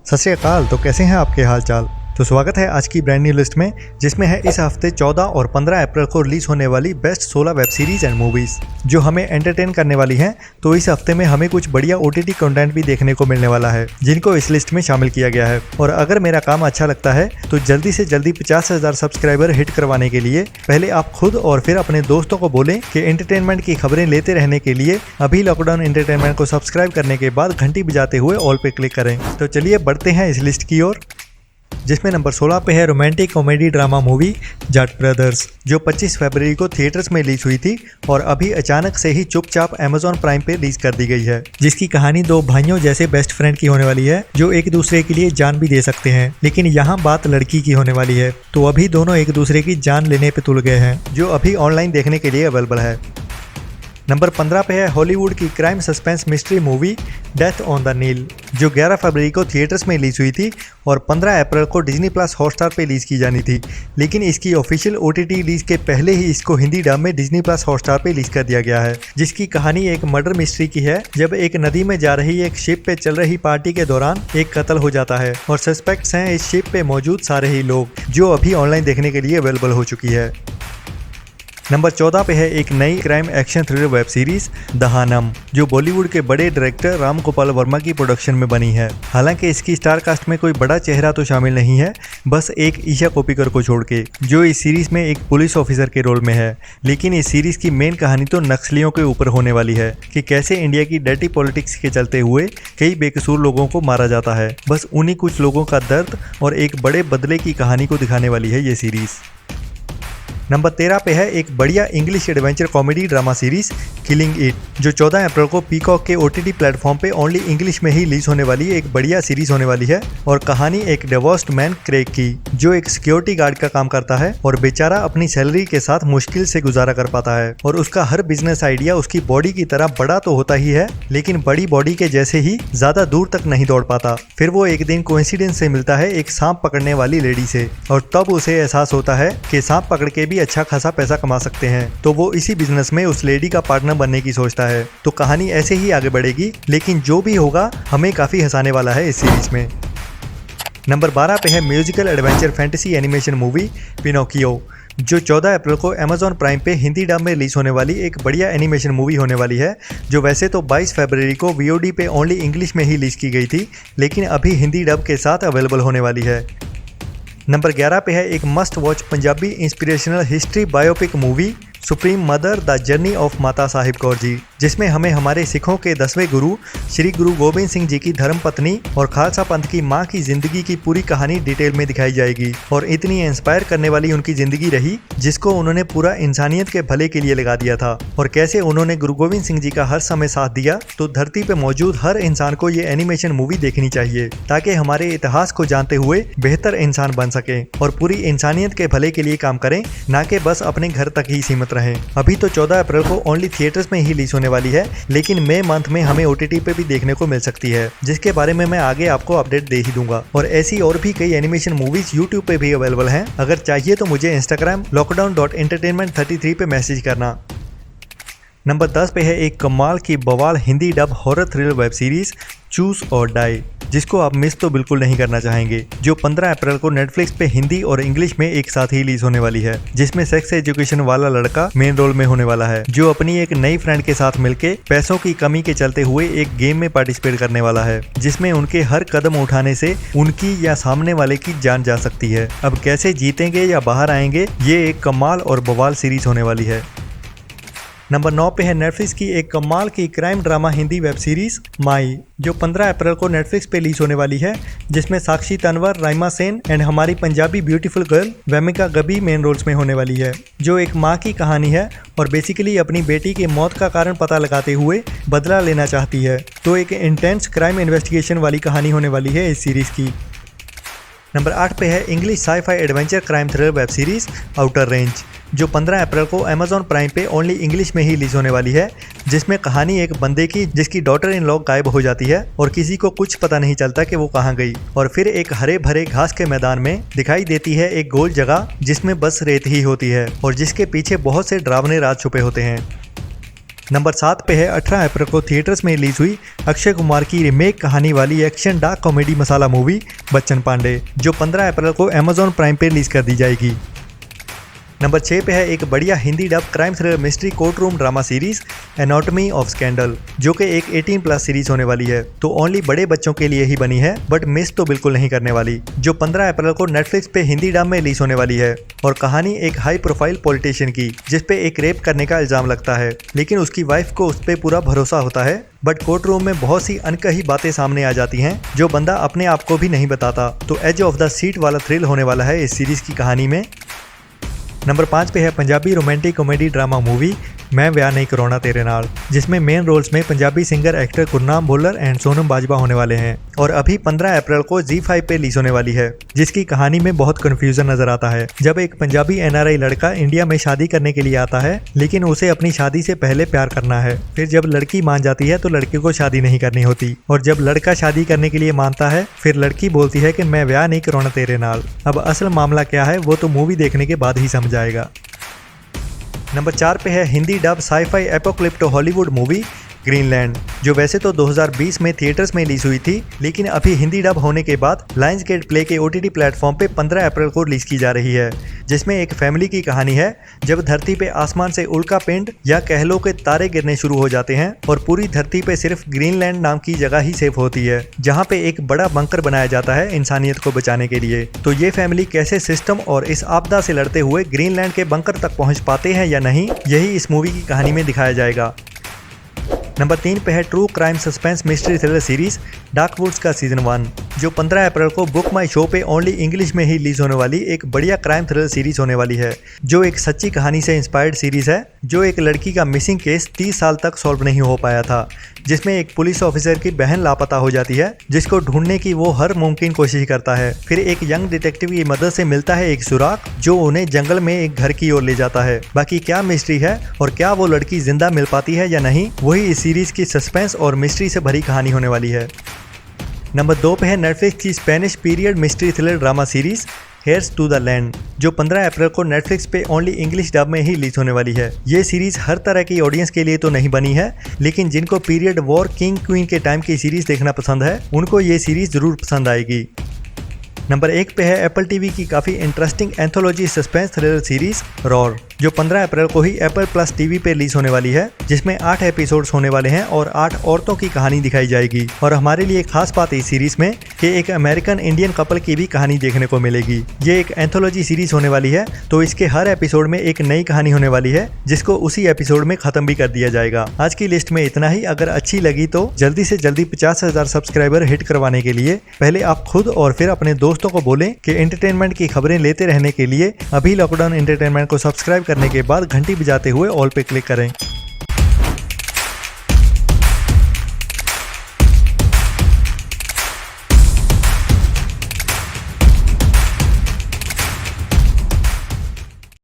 सत श्री अकाल। तो कैसे हैं आपके हाल चाल। तो स्वागत है आज की ब्रांड न्यू लिस्ट में, जिसमें है इस हफ्ते 14 और 15 अप्रैल को रिलीज होने वाली best 16 web series and movies जो हमें एंटरटेन करने वाली हैं। तो इस हफ्ते में हमें कुछ बढ़िया ओटीटी कंटेंट भी देखने को मिलने वाला है, जिनको इस लिस्ट में शामिल किया गया है। और अगर मेरा काम अच्छा लगता है तो जल्दी से जल्दी 50,000 सब्सक्राइबर हिट करवाने के लिए पहले आप खुद और फिर अपने दोस्तों को बोलें कि एंटरटेनमेंट की खबरें लेते रहने के लिए अभी लॉकडाउन एंटरटेनमेंट को सब्सक्राइब करने के बाद घंटी बजाते हुए ऑल पे क्लिक करें। तो चलिए बढ़ते हैं इस लिस्ट की ओर, जिसमें नंबर 16 पे है romantic comedy drama movie Jat brothers, जो 25 फरवरी को थिएटर्स में रिलीज हुई थी और अभी अचानक से ही चुपचाप अमेजॉन प्राइम पे रिलीज कर दी गई है। जिसकी कहानी दो भाइयों जैसे बेस्ट फ्रेंड की होने वाली है, जो एक दूसरे के लिए जान भी दे सकते हैं, लेकिन यहाँ बात लड़की की होने वाली है। तो अभी दोनों एक दूसरे की जान लेने पे तुल गए हैं, जो अभी ऑनलाइन देखने के लिए अवेलेबल है। नंबर 15 पे है हॉलीवुड की crime suspense mystery movie death on the Nile, जो 11 फरवरी को थिएटर्स में रिलीज हुई थी और 15 अप्रैल को डिज्नी प्लस हॉटस्टार पे रिलीज की जानी थी। लेकिन इसकी ऑफिशियल ओटीटी रिलीज के पहले ही इसको हिंदी डब में डिज्नी प्लस हॉटस्टार पे रिलीज कर दिया गया है। जिसकी कहानी एक मर्डर मिस्ट्री की है, जब एक नदी में जा रही एक शिप पे चल रही पार्टी के दौरान एक कत्ल हो जाता है और सस्पेक्ट्स हैं इस शिप पे मौजूद सारे ही लोग, जो अभी ऑनलाइन देखने के लिए अवेलेबल हो चुकी है। नंबर 14 पे है एक नई crime action thriller web series Dahanam, जो बॉलीवुड के बड़े डायरेक्टर राम गोपाल वर्मा की प्रोडक्शन में बनी है। हालांकि इसकी स्टार कास्ट में कोई बड़ा चेहरा तो शामिल नहीं है, बस एक ईशा कोप्पिकर को छोड़ के, जो इस सीरीज में एक पुलिस ऑफिसर के रोल में है। लेकिन इस सीरीज की मेन कहानी तो नक्सलियों के ऊपर होने वाली है कि कैसे इंडिया की डर्टी पॉलिटिक्स के चलते हुए कई बेकसूर लोगों को मारा जाता है। बस उन्हीं कुछ लोगों का दर्द और एक बड़े बदले की कहानी को दिखाने वाली है ये सीरीज। नंबर 13 पे है एक बढ़िया English adventure comedy drama series killing it, जो 14 अप्रैल को पीकॉक के ओटीटी प्लेटफॉर्म पे ओनली इंग्लिश में ही रिलीज होने वाली एक बढ़िया सीरीज होने वाली है। और कहानी एक डिवोर्स्ड मैन क्रेग की, जो एक सिक्योरिटी गार्ड का काम करता है और बेचारा अपनी सैलरी के साथ मुश्किल से गुजारा कर पाता है। और उसका हर बिजनेस आइडिया उसकी बॉडी की तरह बड़ा तो होता ही है, लेकिन बड़ी बॉडी के जैसे ही ज्यादा दूर तक नहीं दौड़ पाता। फिर वो एक दिन कोइंसिडेंस से मिलता है एक सांप पकड़ने वाली लेडी से, और तब उसे एहसास होता है कि सांप पकड़ के भी अच्छा खासा पैसा कमा सकते हैं। तो वो इसी बिजनेस में उस लेडी का पार्टनर बनने की सोचता है। तो कहानी ऐसे ही आगे बढ़ेगी, लेकिन जो भी होगा हमें काफी हंसाने वाला है इस सीरीज में। नंबर 12 पे है musical adventure fantasy animation movie Pinocchio, जो 14 अप्रैल को अमेजॉन प्राइम पे हिंदी डब में रिलीज होने वाली एक बढ़िया एनिमेशन मूवी होने वाली है, जो वैसे तो 22 फरवरी को वीओडी पे ओनली इंग्लिश में ही रिलीज की गई थी, लेकिन अभी हिंदी डब के साथ अवेलेबल होने वाली है। नंबर 11 पे है एक must watch Punjabi inspirational history biopic movie supreme mother the journey of माता साहिब कौर जी, जिसमें हमें हमारे सिखों के 10वें गुरु श्री गुरु गोबिंद सिंह जी की धर्मपत्नी और खालसा पंथ की मां की जिंदगी की पूरी कहानी डिटेल में दिखाई जाएगी। और इतनी इंस्पायर करने वाली उनकी जिंदगी रही, जिसको उन्होंने पूरा इंसानियत के भले के लिए लगा दिया था। और कैसे उन्होंने गुरु गोविंद सिंह जी का हर समय साथ दिया। तो धरती पे मौजूद हर इंसान को ये एनिमेशन मूवी देखनी चाहिए, ताकि हमारे इतिहास को जानते हुए बेहतर इंसान बन सके और पूरी इंसानियत के भले के लिए काम करें, ना कि बस अपने घर तक ही सीमित रहे। अभी तो 14 अप्रैल को ओनली थिएटर्स में ही रिलीज होने वाली है, लेकिन मई मंथ में हमें ओटीटी पे भी देखने को मिल सकती है, जिसके बारे में मैं आगे आपको अपडेट दे ही दूंगा। और ऐसी और भी कई एनिमेशन मूवीज यूट्यूब पे भी अवेलेबल हैं। अगर चाहिए तो मुझे इंस्टाग्राम lockdown.entertainment33 पे मैसेज करना। नंबर 10 पे है एक कमाल की बवाल Hindi dub horror thriller web series choose और डाई, जिसको आप मिस तो बिल्कुल नहीं करना चाहेंगे, जो 15 अप्रैल को नेटफ्लिक्स पे हिंदी और इंग्लिश में एक साथ ही रिलीज होने वाली है। जिसमें सेक्स एजुकेशन वाला लड़का मेन रोल में होने वाला है, जो अपनी एक नई फ्रेंड के साथ मिलके पैसों की कमी के चलते हुए एक गेम में पार्टिसिपेट करने वाला है, जिसमें उनके हर कदम उठाने से उनकी या सामने वाले की जान जा सकती है। अब कैसे जीतेंगे या बाहर आएंगे, ये एक कमाल और बवाल सीरीज होने वाली है। नंबर 9 पे है नेटफ्लिक्स की एक कमाल की crime drama Hindi web series Mai, जो 15 अप्रैल को नेटफ्लिक्स पे रिलीज होने वाली है, जिसमें साक्षी तन्वर, राइमा सेन एंड हमारी Punjabi beautiful girl Wamiqa Gabbi main roles में होने वाली है, जो एक माँ की कहानी है और बेसिकली अपनी बेटी की मौत का कारण पता लगाते हुए बदला लेना चाहती है। तो एक इंटेंस क्राइम इन्वेस्टिगेशन वाली कहानी होने वाली है इस सीरीज की। नंबर 8 पे है English sci-fi adventure crime thriller web series outer range, जो 15 अप्रैल को अमेजॉन प्राइम पे ओनली इंग्लिश में ही रिलीज होने वाली है, जिसमें कहानी एक बंदे की जिसकी डॉटर इन लॉ गायब हो जाती है और किसी को कुछ पता नहीं चलता कि वो कहाँ गई। और फिर एक हरे भरे घास के मैदान में दिखाई देती है एक गोल जगह, जिसमें बस रेत ही होती है और जिसके पीछे बहुत से डरावने राज छुपे होते हैं। नंबर 7 पे है 18 अप्रैल को थिएटर्स में रिलीज हुई अक्षय कुमार की रीमेक कहानी वाली एक्शन डार्क कॉमेडी मसाला मूवी बच्चन पांडे, जो 15 अप्रैल को Amazon प्राइम पे रिलीज कर दी जाएगी। नंबर 6 पे है एक बढ़िया Hindi dub crime thriller mystery court room drama series anatomy of scandal, जो कि एक 18+ सीरीज होने वाली है, तो ओनली बड़े बच्चों के लिए ही बनी है, बट मिस तो बिल्कुल नहीं करने वाली, जो 15 अप्रैल को नेटफ्लिक्स पे हिंदी डब में रिलीज होने वाली है। और कहानी एक हाई प्रोफाइल पॉलिटिशियन की, जिसपे एक रेप करने का इल्जाम लगता है, लेकिन उसकी वाइफ को उस पर पूरा भरोसा होता है, बट कोर्ट रूम में बहुत सी अनकही बातें सामने आ जाती हैं जो बंदा अपने आप को भी नहीं बताता। तो एज ऑफ द सीट वाला थ्रिल होने वाला है इस सीरीज की कहानी में। नंबर 5 पे है Punjabi romantic comedy drama movie मैं ब्याह नहीं करौना तेरे नाल, जिसमें मेन रोल्स में Punjabi singer actor Gurnam Bhullar and Sonam Bajwa होने वाले हैं, और अभी 15 अप्रैल को ZEE5 पे रिलीज होने वाली है, जिसकी कहानी में बहुत कंफ्यूजन नजर आता है। जब एक पंजाबी NRI लड़का इंडिया में शादी करने के लिए आता है, लेकिन उसे अपनी शादी से पहले प्यार करना है, फिर जब लड़की मान जाती है तो लड़के को शादी नहीं करनी होती, और जब लड़का शादी करने के लिए मानता है, फिर लड़की बोलती है कि मैं ब्याह नहीं करौना तेरे नाल। अब असल मामला क्या है वो तो मूवी देखने के बाद ही समझ आएगा। नंबर 4 पे है Hindi dub sci-fi apocalypto Hollywood movie Greenland, जो वैसे तो 2020 में थिएटर्स में रिलीज हुई थी, लेकिन अभी हिंदी डब होने के बाद लायंसगेट प्ले के OTT प्लेटफॉर्म पे 15 अप्रैल को रिलीज की जा रही है, जिसमें एक फैमिली की कहानी है जब धरती पे आसमान से उल्का पिंड या कह लो के तारे गिरने शुरू हो जाते हैं और पूरी धरती पे सिर्फ ग्रीनलैंड नाम की जगह ही सेफ होती है, जहाँ पे एक बड़ा बंकर बनाया जाता है इंसानियत को बचाने के लिए। तो ये फैमिली कैसे सिस्टम और इस आपदा से लड़ते हुए ग्रीनलैंड के बंकर तक पहुँच पाते हैं या नहीं, यही इस मूवी की कहानी में दिखाया जाएगा। नंबर 3 पे है true crime suspense mystery thriller series Darkwoods का सीजन 1, जो 15 अप्रैल को बुक माई शो पे ओनली इंग्लिश में ही रिलीज होने वाली एक बढ़िया क्राइम थ्रिलर सीरीज होने वाली है, जो एक सच्ची कहानी से इंस्पायर्ड सीरीज है, जो एक लड़की का मिसिंग केस 30 साल तक सॉल्व नहीं हो पाया था, जिसमें एक पुलिस ऑफिसर की बहन लापता हो जाती है, जिसको ढूंढने की वो हर मुमकिन कोशिश करता है। फिर एक यंग डिटेक्टिव की मदद से मिलता है एक सुराग, जो उन्हें जंगल में एक घर की ओर ले जाता है। बाकी क्या मिस्ट्री है और क्या वो लड़की जिंदा मिल पाती है या नहीं, वही इस सीरीज की सस्पेंस और मिस्ट्री से भरी कहानी होने वाली है। नंबर 2 पे है नेटफ्लिक्स की Spanish period mystery thriller drama series heirs to the land, जो 15 अप्रैल को नेटफ्लिक्स पे ओनली इंग्लिश डब में ही रिलीज होने वाली है। ये सीरीज हर तरह की ऑडियंस के लिए तो नहीं बनी है, लेकिन जिनको पीरियड वॉर किंग क्वीन के टाइम की सीरीज देखना पसंद है, उनको ये सीरीज जरूर पसंद आएगी। नंबर 1 पे है एप्पल टीवी की काफ़ी interesting anthology suspense thriller series roar, जो 15 अप्रैल को ही एप्पल प्लस टीवी पे रिलीज होने वाली है, जिसमें 8 एपिसोड्स होने वाले हैं और 8 औरतों की कहानी दिखाई जाएगी। और हमारे लिए खास बात इस सीरीज में कि एक अमेरिकन इंडियन कपल की भी कहानी देखने को मिलेगी। ये एक एंथोलॉजी सीरीज होने वाली है, तो इसके हर एपिसोड में एक नई कहानी होने वाली है, जिसको उसी एपिसोड में खत्म भी कर दिया जाएगा। आज की लिस्ट में इतना ही। अगर अच्छी लगी तो जल्दी से जल्दी 50,000 सब्सक्राइबर हिट करवाने के लिए पहले आप खुद और फिर अपने दोस्तों को बोलें कि एंटरटेनमेंट की खबरें लेते रहने के लिए अभी लॉकडाउन एंटरटेनमेंट को सब्सक्राइब करने के बाद घंटी बजाते हुए ऑल पे क्लिक करें।